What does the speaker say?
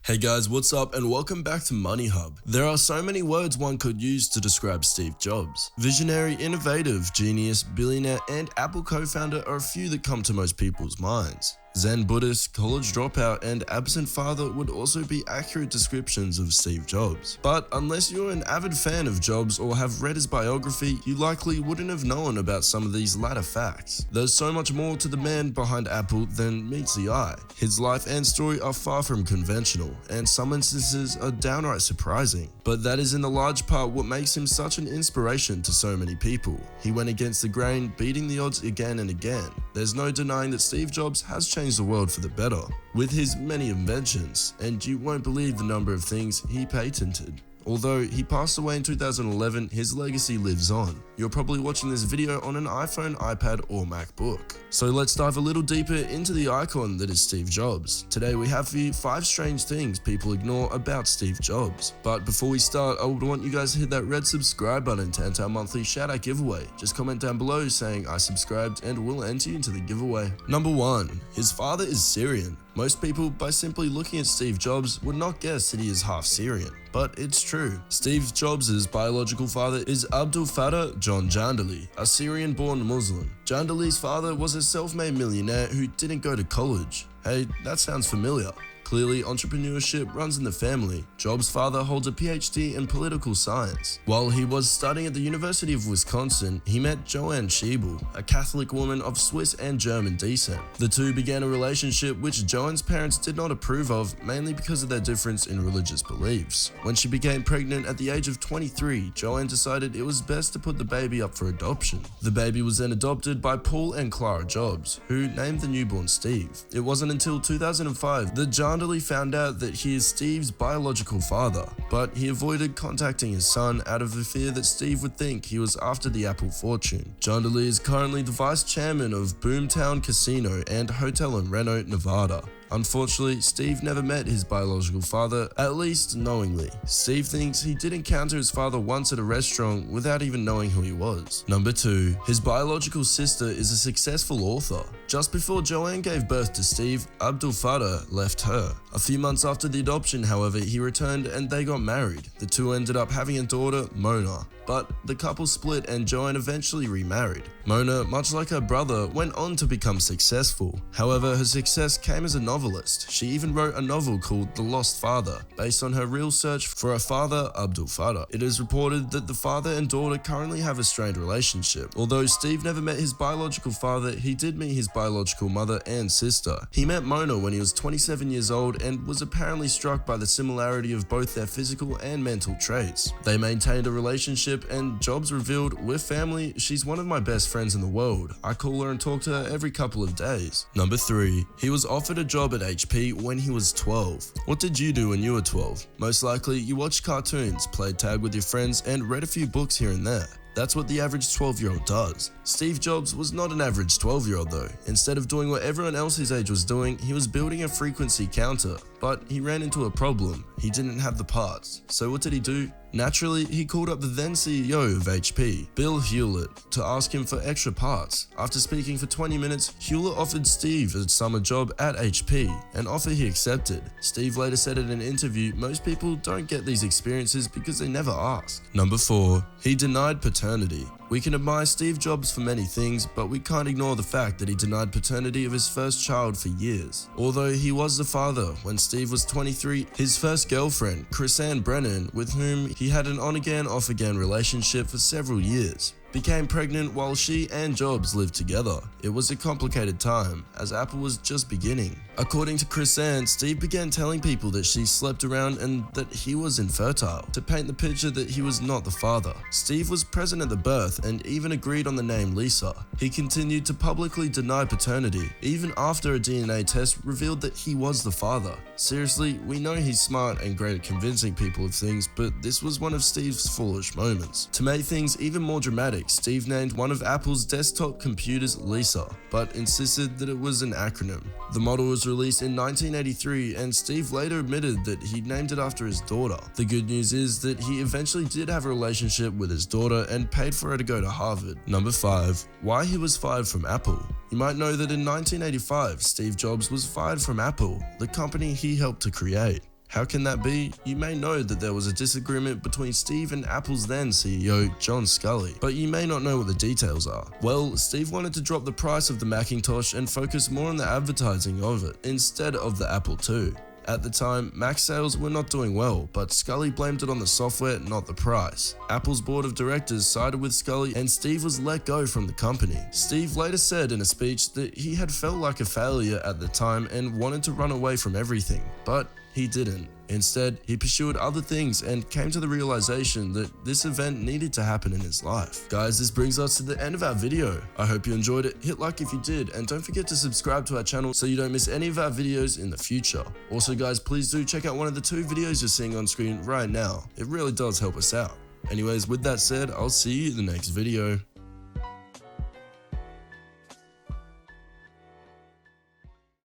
Hey guys, what's up and welcome back to Money Hub. There are so many words one could use to describe Steve Jobs. Visionary, innovative, genius, billionaire, and Apple co-founder are a few that come to most people's minds. Zen Buddhist, college dropout, and absent father would also be accurate descriptions of Steve Jobs. But unless you're an avid fan of Jobs or have read his biography, you likely wouldn't have known about some of these latter facts. There's so much more to the man behind Apple than meets the eye. His life and story are far from conventional, and some instances are downright surprising. But that is in a large part what makes him such an inspiration to so many people. He went against the grain, beating the odds again and again. There's no denying that Steve Jobs has changed the world for the better with his many inventions, and you won't believe the number of things he patented. Although he passed away in 2011, his legacy lives on. You're probably watching this video on an iPhone, iPad, or MacBook. So let's dive a little deeper into the icon that is Steve Jobs. Today we have for you 5 strange things people ignore about Steve Jobs. But before we start, I would want you guys to hit that red subscribe button to enter our monthly shoutout giveaway. Just comment down below saying I subscribed and we'll enter you into the giveaway. Number 1. His father is Syrian. Most people, by simply looking at Steve Jobs, would not guess that he is half Syrian. But it's true. Steve Jobs' biological father is Abdul Fattah John Jandali, a Syrian-born Muslim. Jandali's father was a self-made millionaire who didn't go to college. Hey, that sounds familiar. Clearly, entrepreneurship runs in the family. Jobs' father holds a PhD in political science. While he was studying at the University of Wisconsin, he met Joanne Schiebel, a Catholic woman of Swiss and German descent. The two began a relationship which Joanne's parents did not approve of, mainly because of their difference in religious beliefs. When she became pregnant at the age of 23, Joanne decided it was best to put the baby up for adoption. The baby was then adopted by Paul and Clara Jobs, who named the newborn Steve. It wasn't until 2005 that Jandali found out that he is Steve's biological father, but he avoided contacting his son out of the fear that Steve would think he was after the Apple fortune. Jandali is currently the vice chairman of Boomtown Casino and Hotel in Reno, Nevada. Unfortunately, Steve never met his biological father, at least knowingly. Steve thinks he did encounter his father once at a restaurant without even knowing who he was. Number 2. His biological sister is a successful author. Just before Joanne gave birth to Steve, Abdul Fattah left her. A few months after the adoption, however, he returned and they got married. The two ended up having a daughter, Mona. But the couple split and Joanne eventually remarried. Mona, much like her brother, went on to become successful. However, her success came as a novelist. She even wrote a novel called The Lost Father, based on her real search for her father, Abdul Fattah. It is reported that the father and daughter currently have a strained relationship. Although Steve never met his biological father, he did meet his biological mother and sister. He met Mona when he was 27 years old and was apparently struck by the similarity of both their physical and mental traits. They maintained a relationship, and Jobs revealed, "We're family, she's one of my best friends in the world. I call her and talk to her every couple of days." Number 3. He was offered a job at HP when he was 12. What did you do when you were 12? Most likely, you watched cartoons, played tag with your friends, and read a few books here and there. That's what the average 12-year-old does. Steve Jobs was not an average 12-year-old though. Instead of doing what everyone else his age was doing, he was building a frequency counter. But he ran into a problem. He didn't have the parts. So what did he do? Naturally, he called up the then CEO of HP, Bill Hewlett, to ask him for extra parts. After speaking for 20 minutes, Hewlett offered Steve a summer job at HP, an offer he accepted. Steve later said in an interview, "Most people don't get these experiences because they never ask." Number 4. He denied paternity. We can admire Steve Jobs for many things, but we can't ignore the fact that he denied paternity of his first child for years. Although he was the father, when Steve was 23, his first girlfriend, Chrisanne Brennan, with whom he had an on-again, off-again relationship for several years, became pregnant while she and Jobs lived together. It was a complicated time, as Apple was just beginning. According to Chrisanne, Steve began telling people that she slept around and that he was infertile, to paint the picture that he was not the father. Steve was present at the birth and even agreed on the name Lisa. He continued to publicly deny paternity, even after a DNA test revealed that he was the father. Seriously, we know he's smart and great at convincing people of things, but this was one of Steve's foolish moments. To make things even more dramatic, Steve named one of Apple's desktop computers Lisa, but insisted that it was an acronym. The model was released in 1983, and Steve later admitted that he named it after his daughter. The good news is that he eventually did have a relationship with his daughter and paid for her to go to Harvard. Number 5. Why he was fired from Apple. You might know that in 1985, Steve Jobs was fired from Apple, the company he helped to create. How can that be? You may know that there was a disagreement between Steve and Apple's then CEO, John Sculley, but you may not know what the details are. Well, Steve wanted to drop the price of the Macintosh and focus more on the advertising of it, instead of the Apple II. At the time, Mac sales were not doing well, but Sculley blamed it on the software, not the price. Apple's board of directors sided with Sculley and Steve was let go from the company. Steve later said in a speech that he had felt like a failure at the time and wanted to run away from everything, but he didn't. Instead, he pursued other things and came to the realization that this event needed to happen in his life. Guys, this brings us to the end of our video. I hope you enjoyed it. Hit like if you did, and don't forget to subscribe to our channel so you don't miss any of our videos in the future. Also guys, please do check out one of the 2 videos you're seeing on screen right now. It really does help us out. Anyways, with that said, I'll see you in the next video.